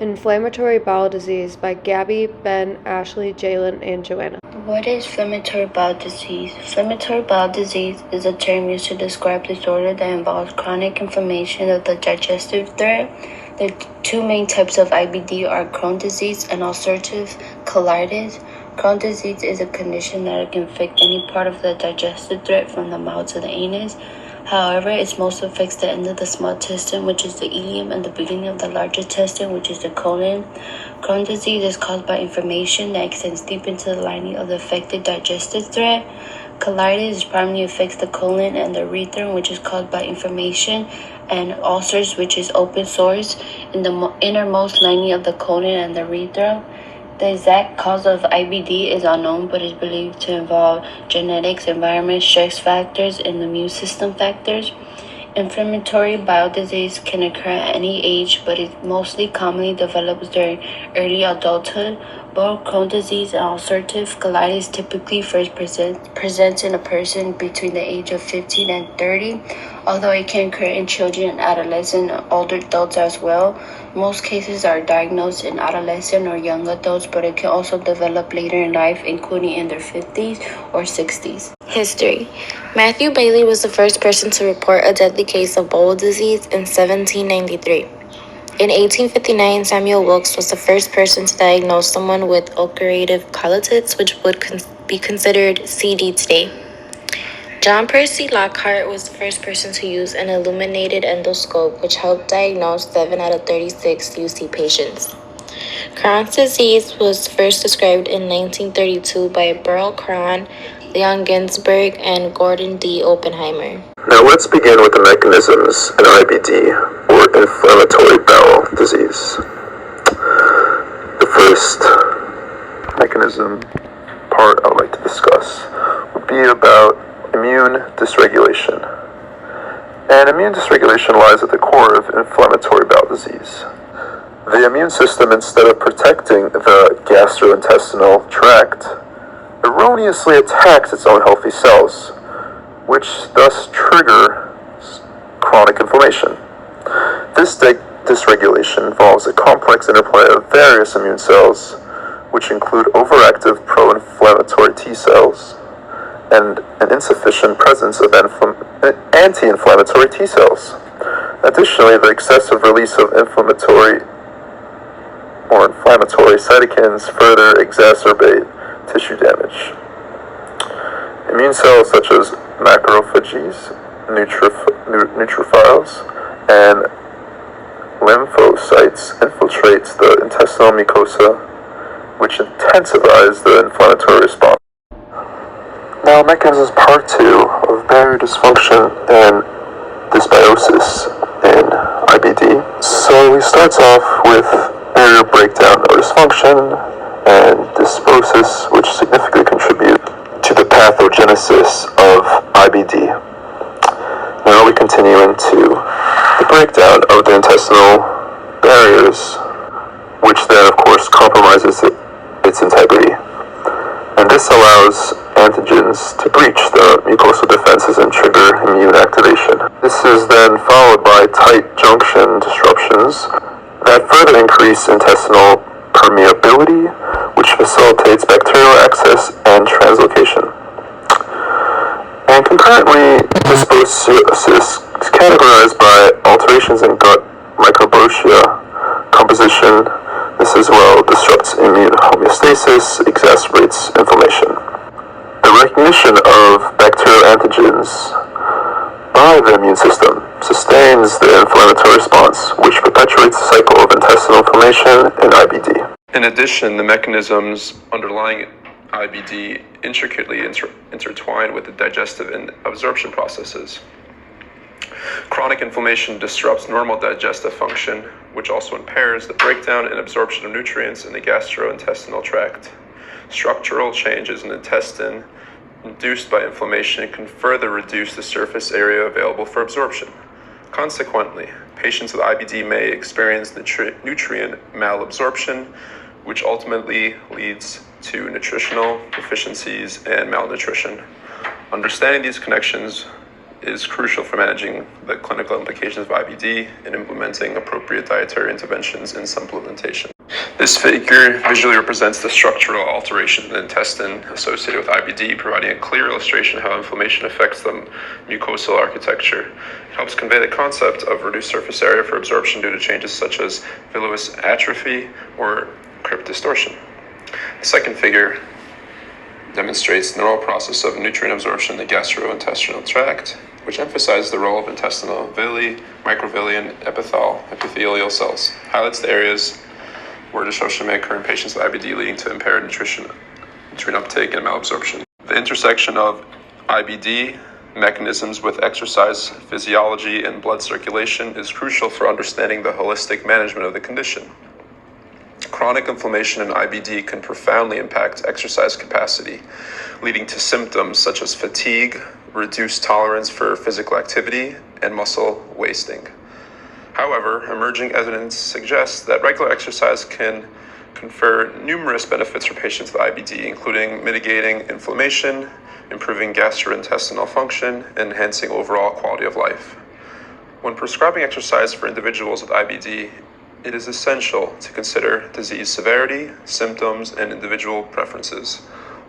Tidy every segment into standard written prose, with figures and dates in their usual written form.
Inflammatory Bowel Disease by Gabby, Ben, Ashley, Jalen, and Joanna. What is inflammatory bowel disease? Inflammatory bowel disease is a term used to describe disorder that involves chronic inflammation of the digestive tract. The two main types of IBD are Crohn's disease and ulcerative colitis. Crohn's disease is a condition that can affect any part of the digestive tract from the mouth to the anus. However, it most affects the end of the small intestine, which is the ileum, and the beginning of the larger intestine, which is the colon. Crohn's disease is caused by inflammation that extends deep into the lining of the affected digestive tract. Colitis primarily affects the colon and the urethra, which is caused by inflammation, and ulcers, which is open sores in the innermost lining of the colon and the urethra. The exact cause of IBD is unknown, but is believed to involve genetics, environment, stress factors, and immune system factors. Inflammatory bowel disease can occur at any age, but it mostly commonly develops during early adulthood. Both Crohn's disease and ulcerative colitis typically first presents in a person between the age of 15 and 30, although it can occur in children, adolescents, and older adults as well. Most cases are diagnosed in adolescent or young adults, but it can also develop later in life, including in their 50s or 60s. History. Matthew Bailey was the first person to report a deadly case of bowel disease in 1793. In 1859, Samuel Wilkes was the first person to diagnose someone with ulcerative colitis, which would be considered CD today. John Percy Lockhart was the first person to use an illuminated endoscope, which helped diagnose 7 out of 36 UC patients. Crohn's disease was first described in 1932 by Burl Crohn, Leon Ginsberg, and Gordon D. Oppenheimer. Now let's begin with the mechanisms in IBD, or inflammatory bowel disease. The first mechanism part I would like to discuss would be about immune dysregulation. And immune dysregulation lies at the core of inflammatory bowel disease. The immune system, instead of protecting the gastrointestinal tract, erroneously attacks its own healthy cells, which thus triggers chronic inflammation. This dysregulation involves a complex interplay of various immune cells, which include overactive pro-inflammatory T cells and an insufficient presence of anti-inflammatory T cells. Additionally, the excessive release of inflammatory cytokines further exacerbate tissue damage. Immune cells such as macrophages, neutrophils, and lymphocytes infiltrate the intestinal mucosa, which intensifies the inflammatory response. Now, mechanisms part 2 of barrier dysfunction and dysbiosis in IBD. So we start off with barrier breakdown or dysfunction and dysbiosis, which significantly contribute to the pathogenesis of IBD. Now we continue into the breakdown of the intestinal barriers, which then of course compromises its integrity. And this allows antigens to breach the mucosal defenses and trigger immune activation. This is then followed by tight junction disruptions that further increase intestinal permeability, which facilitates bacterial access and translocation. And concurrently, dysbiosis is categorized by alterations in gut microbiota composition. This as well disrupts immune homeostasis, exacerbates inflammation. The recognition of bacterial antigens by the immune system sustains the inflammatory response, which perpetuates the cycle of intestinal inflammation in IBD. In addition, the mechanisms underlying IBD intricately intertwine with the digestive and absorption processes. Chronic inflammation disrupts normal digestive function, which also impairs the breakdown and absorption of nutrients in the gastrointestinal tract. Structural changes in the intestine induced by inflammation can further reduce the surface area available for absorption. Consequently, patients with IBD may experience nutrient malabsorption, which ultimately leads to nutritional deficiencies and malnutrition. Understanding these connections is crucial for managing the clinical implications of IBD and implementing appropriate dietary interventions and supplementation. This figure visually represents the structural alteration in the intestine associated with IBD, providing a clear illustration of how inflammation affects the mucosal architecture. It helps convey the concept of reduced surface area for absorption due to changes such as villous atrophy or crypt distortion. The second figure demonstrates the normal process of nutrient absorption in the gastrointestinal tract, which emphasizes the role of intestinal villi, microvilli, and epithelial cells. Highlights the areas where dysfunction may occur in patients with IBD, leading to impaired nutrient uptake and malabsorption. The intersection of IBD mechanisms with exercise physiology and blood circulation is crucial for understanding the holistic management of the condition. Chronic inflammation in IBD can profoundly impact exercise capacity, leading to symptoms such as fatigue, reduced tolerance for physical activity, and muscle wasting. However, emerging evidence suggests that regular exercise can confer numerous benefits for patients with IBD, including mitigating inflammation, improving gastrointestinal function, and enhancing overall quality of life. When prescribing exercise for individuals with IBD, it is essential to consider disease severity, symptoms, and individual preferences,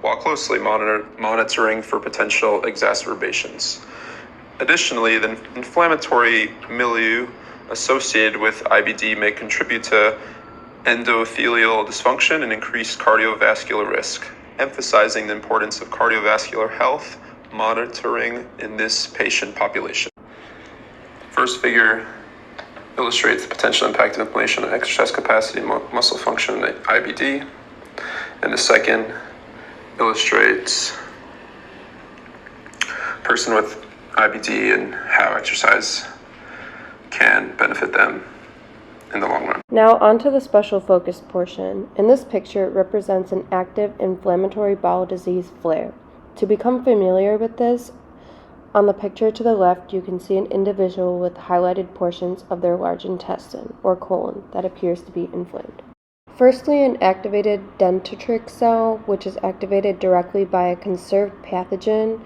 while closely monitoring for potential exacerbations. Additionally, the inflammatory milieu associated with IBD may contribute to endothelial dysfunction and increased cardiovascular risk, emphasizing the importance of cardiovascular health monitoring in this patient population. First figure illustrates the potential impact of inflammation on exercise capacity and muscle function in IBD, and the second illustrates a person with IBD and how exercise can benefit them in the long run. Now onto the special focus portion. In this picture, it represents an active inflammatory bowel disease flare. To become familiar with this, on the picture to the left, you can see an individual with highlighted portions of their large intestine, or colon, that appears to be inflamed. Firstly, an activated dendritic cell, which is activated directly by a conserved pathogen,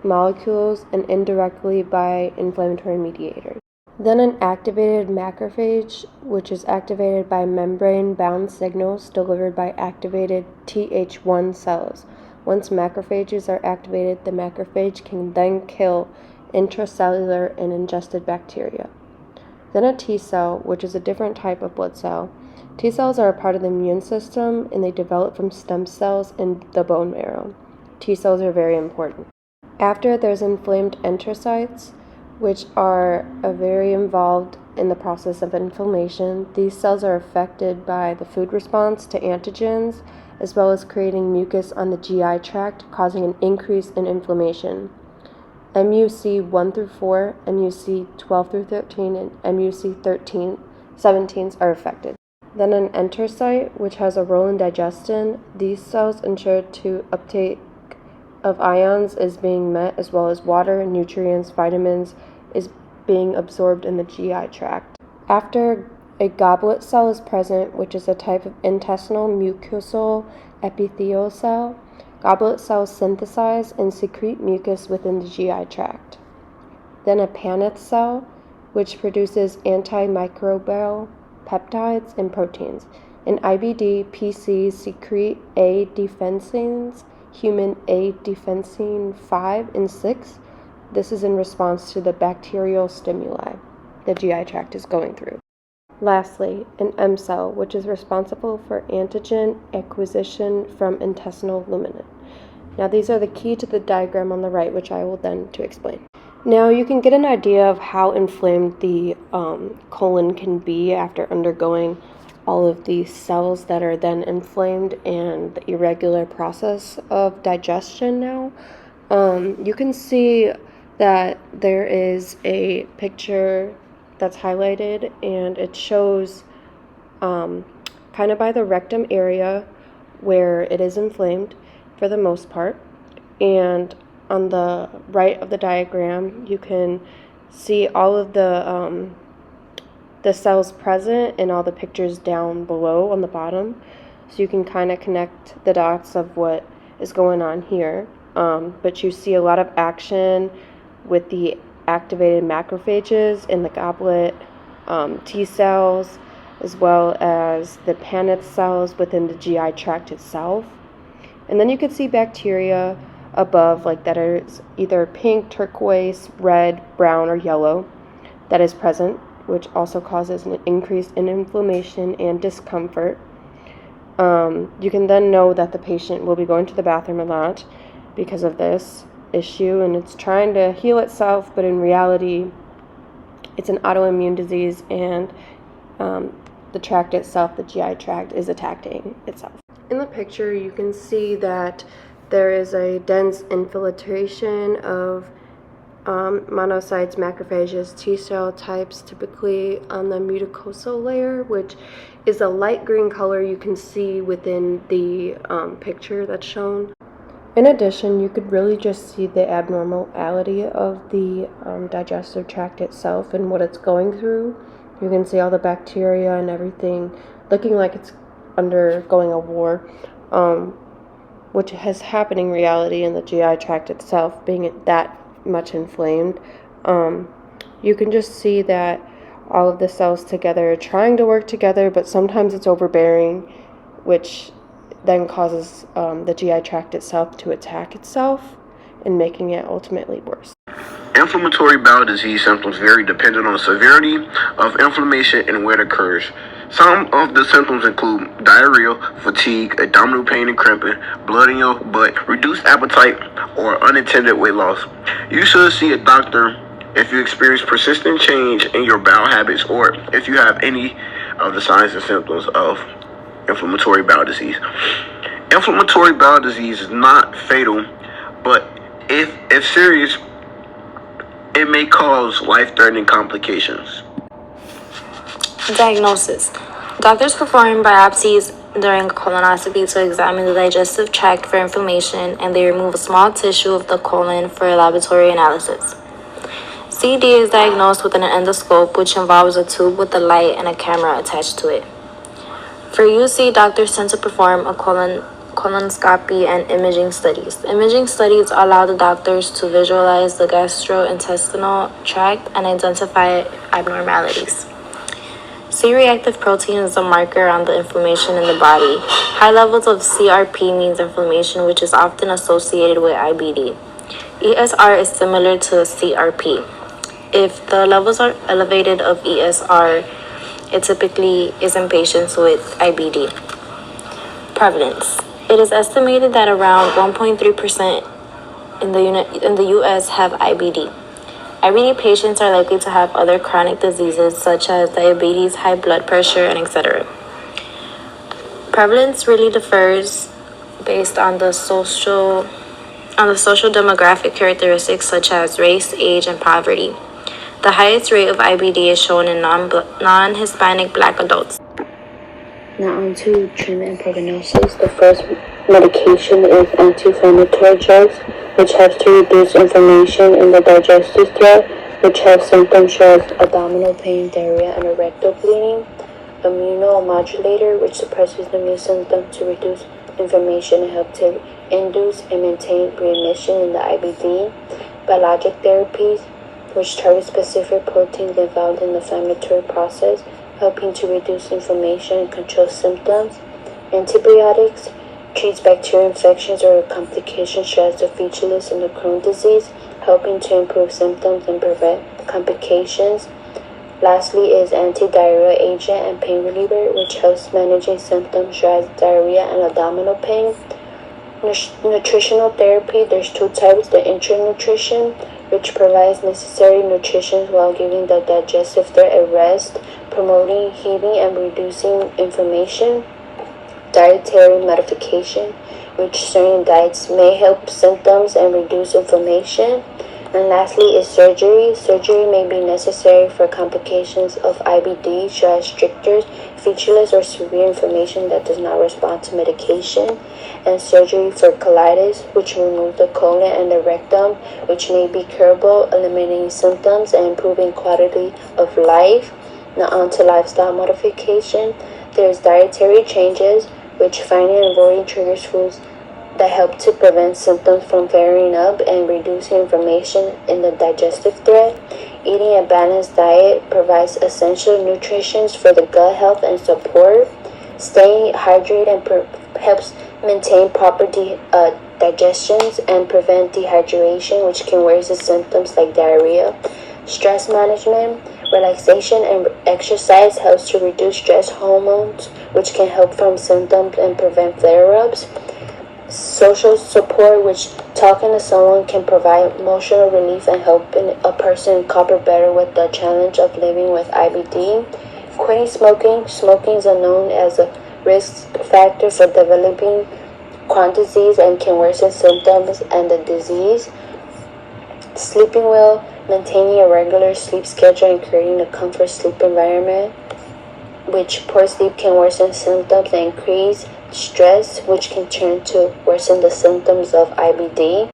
molecules, and indirectly by inflammatory mediators. Then an activated macrophage, which is activated by membrane-bound signals delivered by activated Th1 cells. Once macrophages are activated, the macrophage can then kill intracellular and ingested bacteria. Then a T cell, which is a different type of blood cell. T cells are a part of the immune system, and they develop from stem cells in the bone marrow. T cells are very important. After, there's inflamed enterocytes, which are very involved in the process of inflammation. These cells are affected by the food response to antigens, as well as creating mucus on the GI tract, causing an increase in inflammation. MUC 1 through 4, MUC 12 through 13, and MUC 17 are affected. Then an enterocyte, which has a role in digestion. These cells ensure to uptake of ions is being met, as well as water, nutrients, vitamins is being absorbed in the GI tract. After, a goblet cell is present, which is a type of intestinal mucosal epithelial cell. Goblet cells synthesize and secrete mucus within the GI tract. Then a Paneth cell, which produces antimicrobial peptides and proteins. In IBD, PCs secrete A defensins, human A defensin 5 and 6. This is in response to the bacterial stimuli the GI tract is going through. Lastly, an M cell, which is responsible for antigen acquisition from intestinal lumen. Now these are the key to the diagram on the right, which I will then to explain. Now you can get an idea of how inflamed the colon can be after undergoing all of these cells that are then inflamed and the irregular process of digestion now. You can see that there is a picture that's highlighted, and it shows kind of by the rectum area where it is inflamed for the most part. And on the right of the diagram, you can see all of the cells present and all the pictures down below on the bottom. So you can kind of connect the dots of what is going on here. But you see a lot of action with the activated macrophages in the goblet, T cells, as well as the Paneth cells within the GI tract itself. And then you can see bacteria above, like that is either pink, turquoise, red, brown, or yellow that is present, which also causes an increase in inflammation and discomfort. You can then know that the patient will be going to the bathroom a lot because of this issue, and it's trying to heal itself, but in reality it's an autoimmune disease, and the tract itself, the GI tract, is attacking itself. In the picture you can see that there is a dense infiltration of monocytes, macrophages, T cell types, typically on the mucosal layer, which is a light green color you can see within the picture that's shown. In addition, you could really just see the abnormality of the digestive tract itself and what it's going through. You can see all the bacteria and everything looking like it's undergoing a war, which has happening in reality in the GI tract itself, being that much inflamed. You can just see that all of the cells together are trying to work together, but sometimes it's overbearing, which then causes the GI tract itself to attack itself and making it ultimately worse. Inflammatory bowel disease symptoms vary depending on the severity of inflammation and where it occurs. Some of the symptoms include diarrhea, fatigue, abdominal pain and cramping, blood in your butt, reduced appetite, or unintended weight loss. You should see a doctor if you experience persistent change in your bowel habits or if you have any of the signs and symptoms of inflammatory bowel disease. Inflammatory bowel disease is not fatal, but if serious, it may cause life-threatening complications. Diagnosis. Doctors perform biopsies during colonoscopy to examine the digestive tract for inflammation, and they remove a small tissue of the colon for laboratory analysis. CD is diagnosed with an endoscope, which involves a tube with a light and a camera attached to it. For UC, doctors tend to perform a colonoscopy and imaging studies. Imaging studies allow the doctors to visualize the gastrointestinal tract and identify abnormalities. C-reactive protein is a marker on the inflammation in the body. High levels of CRP means inflammation, which is often associated with IBD. ESR is similar to CRP. If the levels are elevated of ESR, it typically is in patients with IBD. Prevalence. It is estimated that around 1.3% in the U.S. have IBD. IBD patients are likely to have other chronic diseases such as diabetes, high blood pressure, and etc. Prevalence really differs based on the social demographic characteristics such as race, age, and poverty. The highest rate of IBD is shown in non-Hispanic Black adults. Now on to treatment and prognosis. The first medication is anti-inflammatory drugs, which helps to reduce inflammation in the digestive tract, which has symptoms such as abdominal pain, diarrhea, and rectal bleeding. Immunomodulator, which suppresses the immune system to reduce inflammation and help to induce and maintain remission in the IBD. Biologic therapies, which target specific proteins involved in the inflammatory process, helping to reduce inflammation and control symptoms. Antibiotics treats bacterial infections or complications such as the featureless and the Crohn's disease, helping to improve symptoms and prevent complications. Lastly is anti-diarrheal agent and pain reliever, which helps managing symptoms such as diarrhea and abdominal pain. Nutritional therapy, there's two types: the enteral nutrition, which provides necessary nutrition while giving the digestive tract a rest, promoting healing and reducing inflammation. Dietary modification, which certain diets may help symptoms and reduce inflammation. And lastly is surgery. Surgery may be necessary for complications of IBD, such as strictures, featureless, or severe inflammation that does not respond to medication. And surgery for colitis, which removes the colon and the rectum, which may be curable, eliminating symptoms and improving quality of life. Now on to lifestyle modification. There's dietary changes, which finding and avoiding triggers foods that help to prevent symptoms from flaring up and reducing inflammation in the digestive tract. Eating a balanced diet provides essential nutrition for the gut health and support. Staying hydrated helps maintain proper digestions and prevent dehydration, which can worsen symptoms like diarrhea. Stress management, relaxation, and exercise helps to reduce stress hormones, which can help from symptoms and prevent flare-ups. Social support, which talking to someone can provide emotional relief and helping a person cope better with the challenge of living with IBD. Quitting smoking. Smoking is known as a risk factor for developing Crohn's disease and can worsen symptoms and the disease. Sleeping well, maintaining a regular sleep schedule and creating a comfort sleep environment, which poor sleep can worsen symptoms and increase stress, which can turn to worsen the symptoms of IBD.